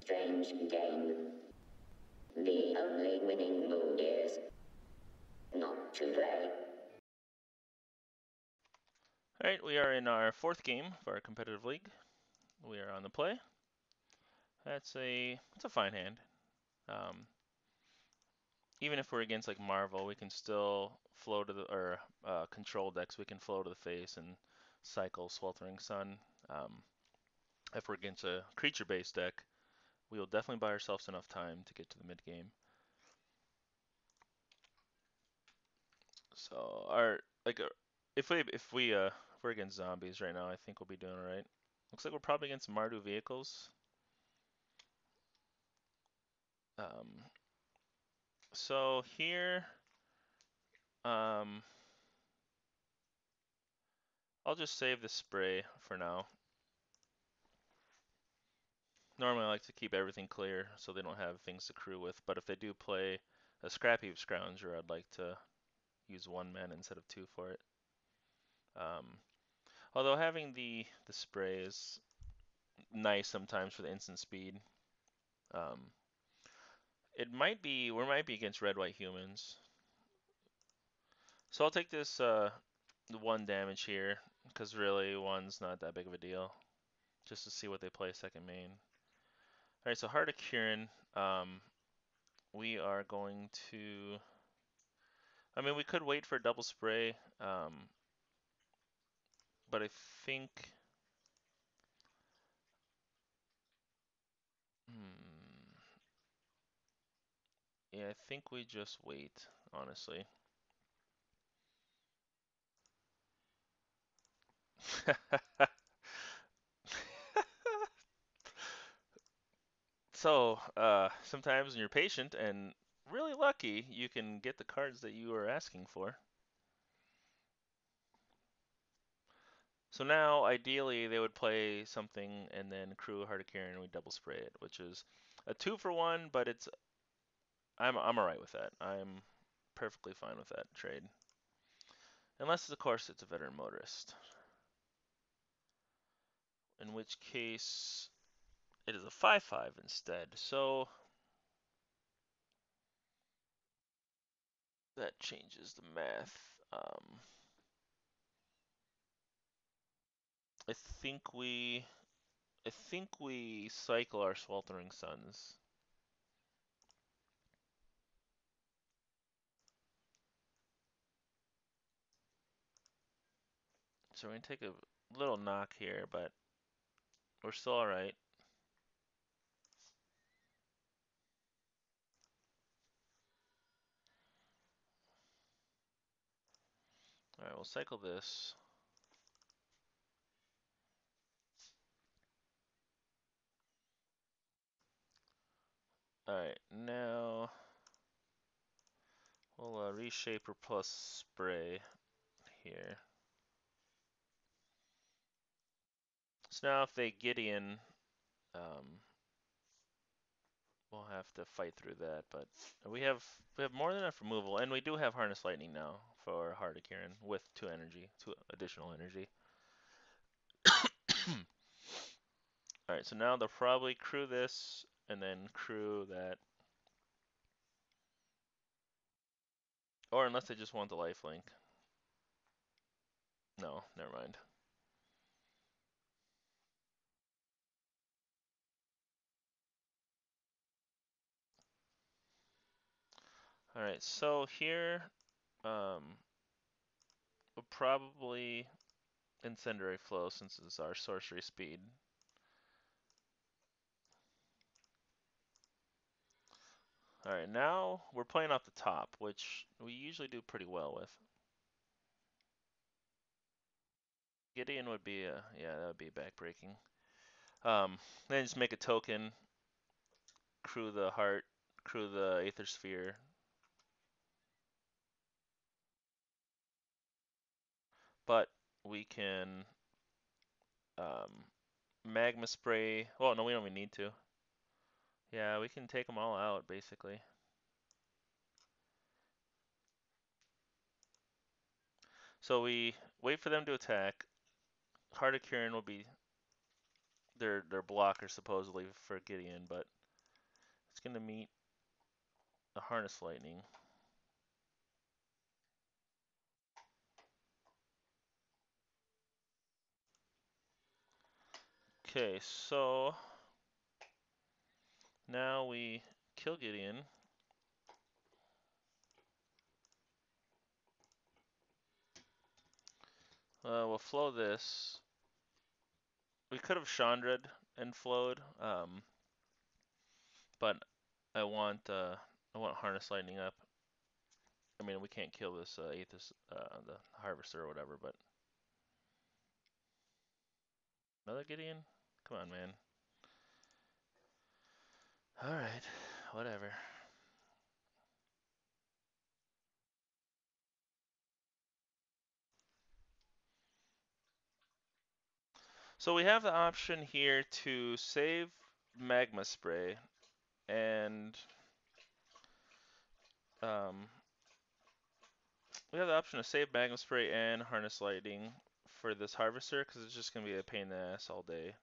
Strange game. The only winning move is not to play. Alright, we are in our 4th game of our competitive league. We are on the play. It's a fine hand. Even if we're against like Marvel, we can still flow to the or control decks. We can flow to the face and cycle Sweltering Sun. If we're against a creature-based deck, we will definitely buy ourselves enough time to get to the mid game. So if we're against zombies right now, I think we'll be doing alright. Looks like we're probably against Mardu vehicles. So here, I'll just save the spray for now. Normally I like to keep everything clear so they don't have things to crew with, but if they do play a Scrap Heap Scrounger, I'd like to use 1 mana instead of 2 for it. Although having the spray is nice sometimes for the instant speed. We might be against red-white humans. So I'll take this 1 damage here, because really 1's not that big of a deal. Just to see what they play second main. Alright, so Heart of Kirin, we are going to... I mean, we could wait for a double spray, but I think... Yeah, I think we just wait, honestly. So, sometimes when you're patient and really lucky, you can get the cards that you are asking for. So now, ideally, they would play something and then crew Heart of Kirin and we double spray it, which is a 2 for 1, but I'm alright with that. I'm perfectly fine with that trade. Unless, of course, it's a veteran motorist. In which case, it is a 5/5 instead. So that changes the math. I think we cycle our Sweltering Suns. So we're gonna take a little knock here, but we're still alright. Alright, we'll cycle this. Alright, now we'll reshaper plus spray here. So now if they Gideon, we'll have to fight through that, but we have more than enough removal, and we do have Harness Lightning now for Heart of Kirin with 2 additional energy. Alright, so now they'll probably crew this, and then crew that. Or unless they just want the lifelink. No, never mind. Alright, so here, we'll probably Incendiary Flow since it's our sorcery speed. Alright, now we're playing off the top, which we usually do pretty well with. Gideon would be that would be backbreaking. Then just make a token, crew the heart, crew the Aether Sphere. But we can Magma Spray. Well, no, we don't even need to. Yeah, we can take them all out, basically. So we wait for them to attack. Heart of Kirin will be their blocker, supposedly, for Gideon, but It's gonna meet a Harness Lightning. Okay, so now we kill Gideon. We'll flow this. We could have Chandra'd and flowed, but I want Harness Lightning up. I mean, we can't kill this Aethys, the Harvester or whatever, but another Gideon? Come on, man. All right, whatever. So we have the option here to save Magma Spray and um, we have the option to save Magma Spray and Harness Lightning for this Harvester because it's just going to be a pain in the ass all day.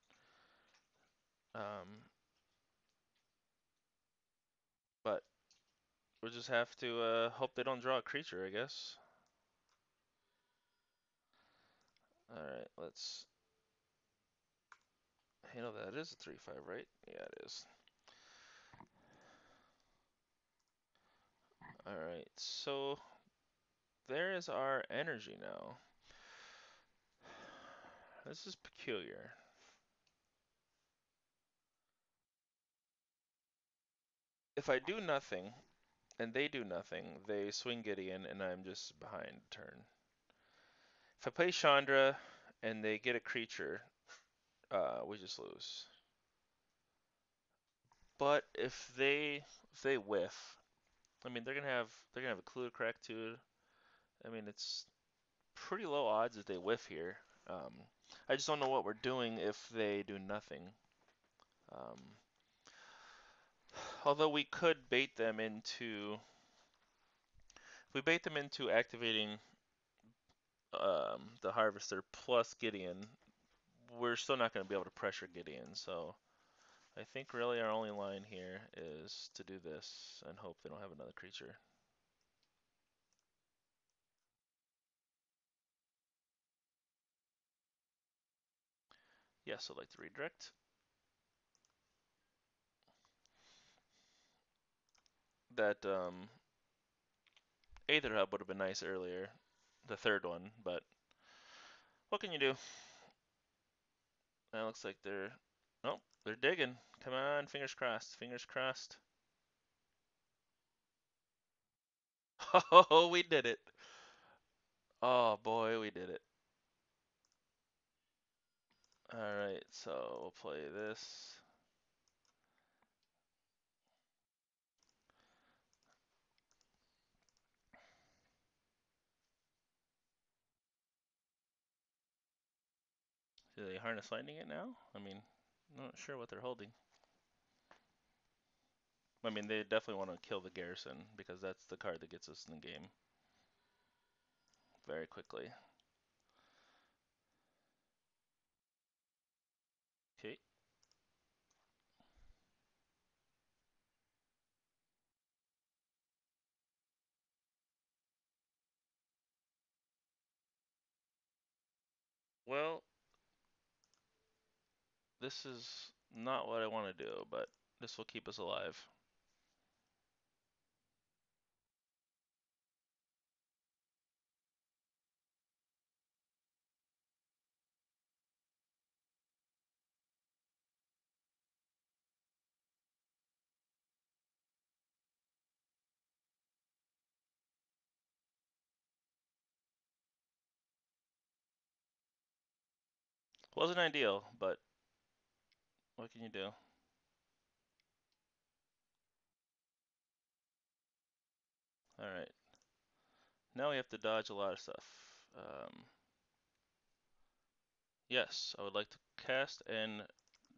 But we'll just have to hope they don't draw a creature, I guess. Alright, let's... You know, that is a 3/5, right? Yeah, it is. Alright, so there is our energy now. This is peculiar. If I do nothing, and they do nothing, they swing Gideon, and I'm just behind turn. If I play Chandra, and they get a creature, we just lose. But if they whiff, I mean they're gonna have a clue to crack too. I mean it's pretty low odds that they whiff here. I just don't know what we're doing if they do nothing. Um, Although we could bait them into, if we bait them into activating the Harvester plus Gideon, we're still not going to be able to pressure Gideon. So I think really our only line here is to do this and hope they don't have another creature. Yes, I'd like to redirect. That Aether Hub would have been nice earlier, the third one, but what can you do? That looks like they're, oh, they're digging. Come on, fingers crossed, fingers crossed. Oh, we did it. Oh boy, we did it. Alright, so we'll play this. Do they Harness Lightning it now? I mean, I'm not sure what they're holding. I mean, they definitely want to kill the Garrison because that's the card that gets us in the game very quickly. Okay. Well, this is not what I want to do, but this will keep us alive. Wasn't ideal, but what can you do? Alright. Now we have to dodge a lot of stuff. Yes, I would like to cast and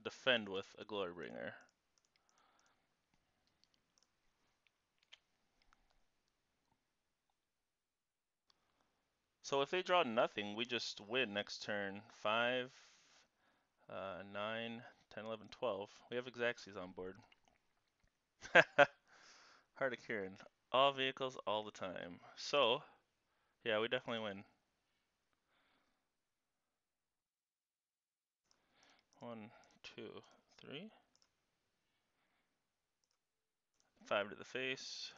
defend with a Glorybringer. So if they draw nothing, we just win next turn. 5, 9, 10, 11, 12. We have Xaxes on board. Hard to Kieran. All vehicles all the time. So, yeah, we definitely win. 1, 2, 3. 5 to the face.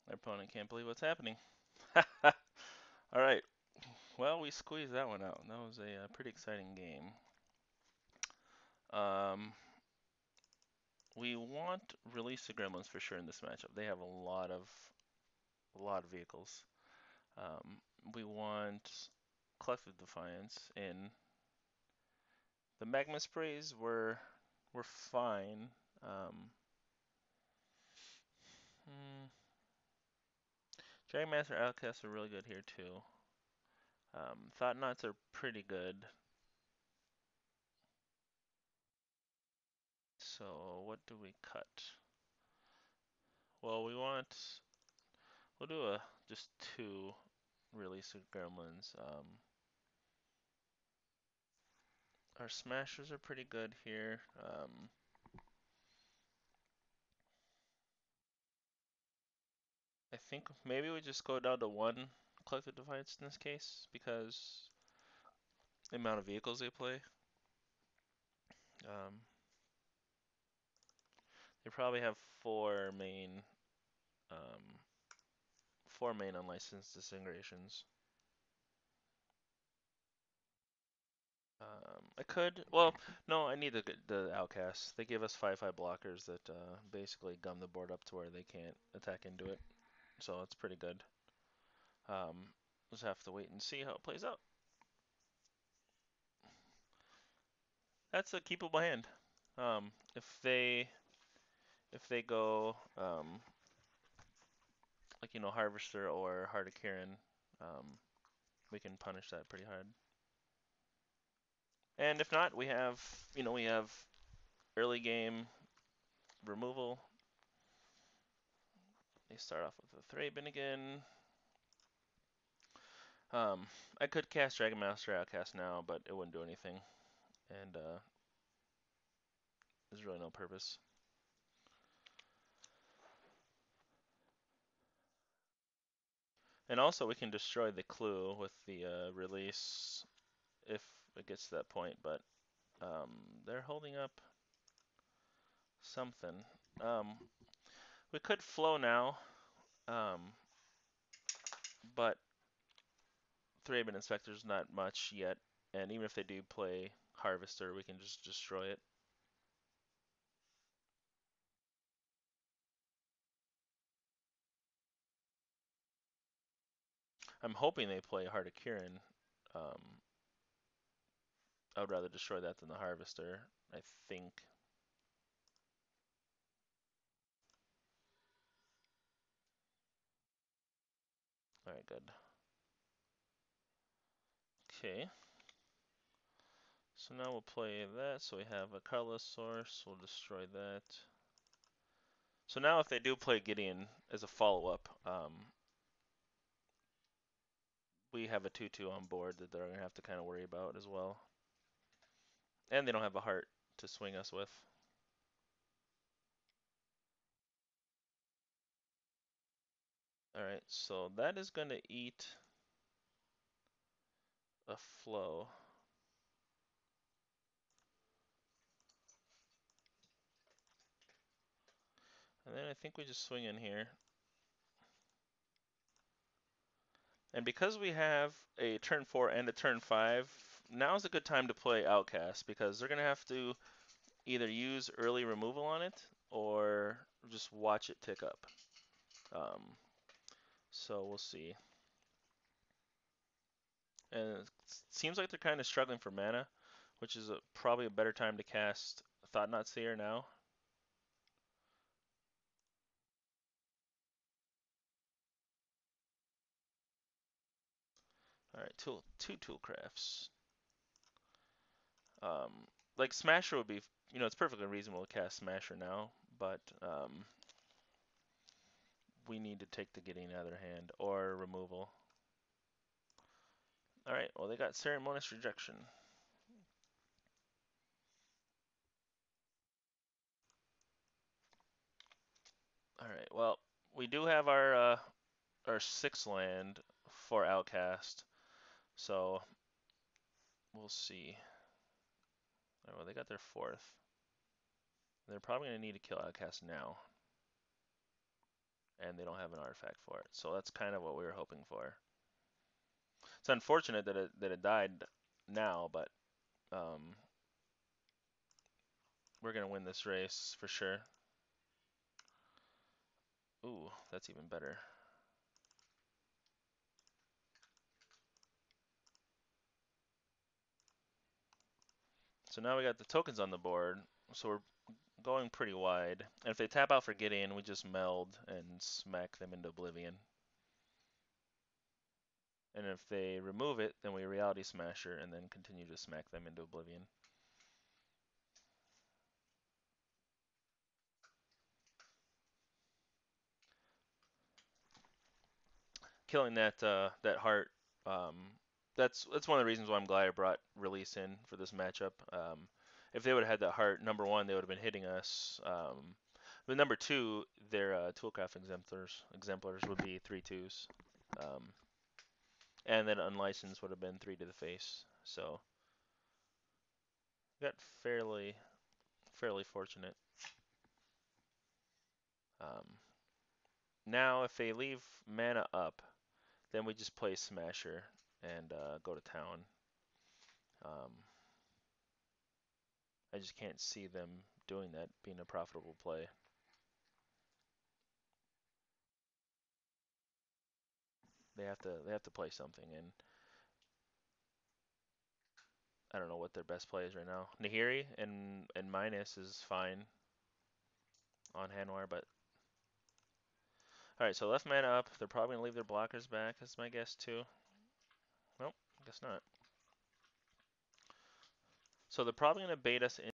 Our opponent can't believe what's happening. Alright. Well, we squeezed that one out. That was a pretty exciting game. We want release the Gremlins for sure in this matchup. They have a lot of vehicles. We want Collective Defiance in. The Magma Sprays were fine. Hmm, Dragon Master Outcasts are really good here too. Thought Knots are pretty good. So what do we cut? Well, we'll do just 2 release of Gremlins. Our Smashers are pretty good here. I think maybe we just go down to 1 Collective Defiance in this case because the amount of vehicles they play. Um, they probably have 4 main unlicensed disintegrations. I could. Well, no, I need the outcasts. They give us 5/5 blockers that basically gum the board up to where they can't attack into it. So it's pretty good. Just have to wait and see how it plays out. That's a keepable hand. If they go like Harvester or Heart of Kirin, we can punish that pretty hard. And if not, we have early game removal. They start off with a Thraben again. I could cast Dragon Master Outcast now, but it wouldn't do anything, and there's really no purpose. And also, we can destroy the clue with the release if it gets to that point, but they're holding up something. We could flow now, but Thraben Inspector's not much yet, and even if they do play Harvester, we can just destroy it. I'm hoping they play Heart of Kirin. I would rather destroy that than the Harvester, I think. Alright, good. Okay. So now we'll play that. So we have a colorless source. We'll destroy that. So now if they do play Gideon as a follow-up, we have a 2/2 on board that they're going to have to kind of worry about as well. And they don't have a heart to swing us with. Alright, so that is going to eat a flow. And then I think we just swing in here. And because we have a turn 4 and a turn 5, now's a good time to play Outcast because they're going to have to either use early removal on it or just watch it tick up. So we'll see. And it seems like they're kind of struggling for mana, which is probably a better time to cast Thought-Knot Seer now. Alright, two Toolcrafts. Like Smasher would be it's perfectly reasonable to cast Smasher now, but we need to take the getting out of their hand or removal. All right. Well, they got Ceremonious Rejection. All right. Well, we do have our 6th land for Outcast, so we'll see. Oh, well, they got their 4th. They're probably gonna need to kill Outcast now, and they don't have an artifact for it. So that's kind of what we were hoping for. It's unfortunate that it died now, but we're gonna win this race for sure. Ooh, that's even better. So now we got the tokens on the board, so we're going pretty wide. And if they tap out for Gideon, we just meld and smack them into oblivion. And if they remove it, then we Reality Smasher and then continue to smack them into oblivion. Killing that heart, that's one of the reasons why I'm glad I brought Release in for this matchup. If they would have had that heart, number one, they would have been hitting us. But number two, their Toolcraft exemplars would be 3/2s. And then Unlicensed would have been 3 to the face. So got fairly fortunate. Now if they leave mana up, then we just play Smasher and go to town. I just can't see them doing that being a profitable play. They have to play something, and I don't know what their best play is right now. Nahiri and minus is fine on Hanwar, but all right. So left mana up. They're probably gonna leave their blockers back. That's my guess too. Nope, guess not. So they're probably gonna bait us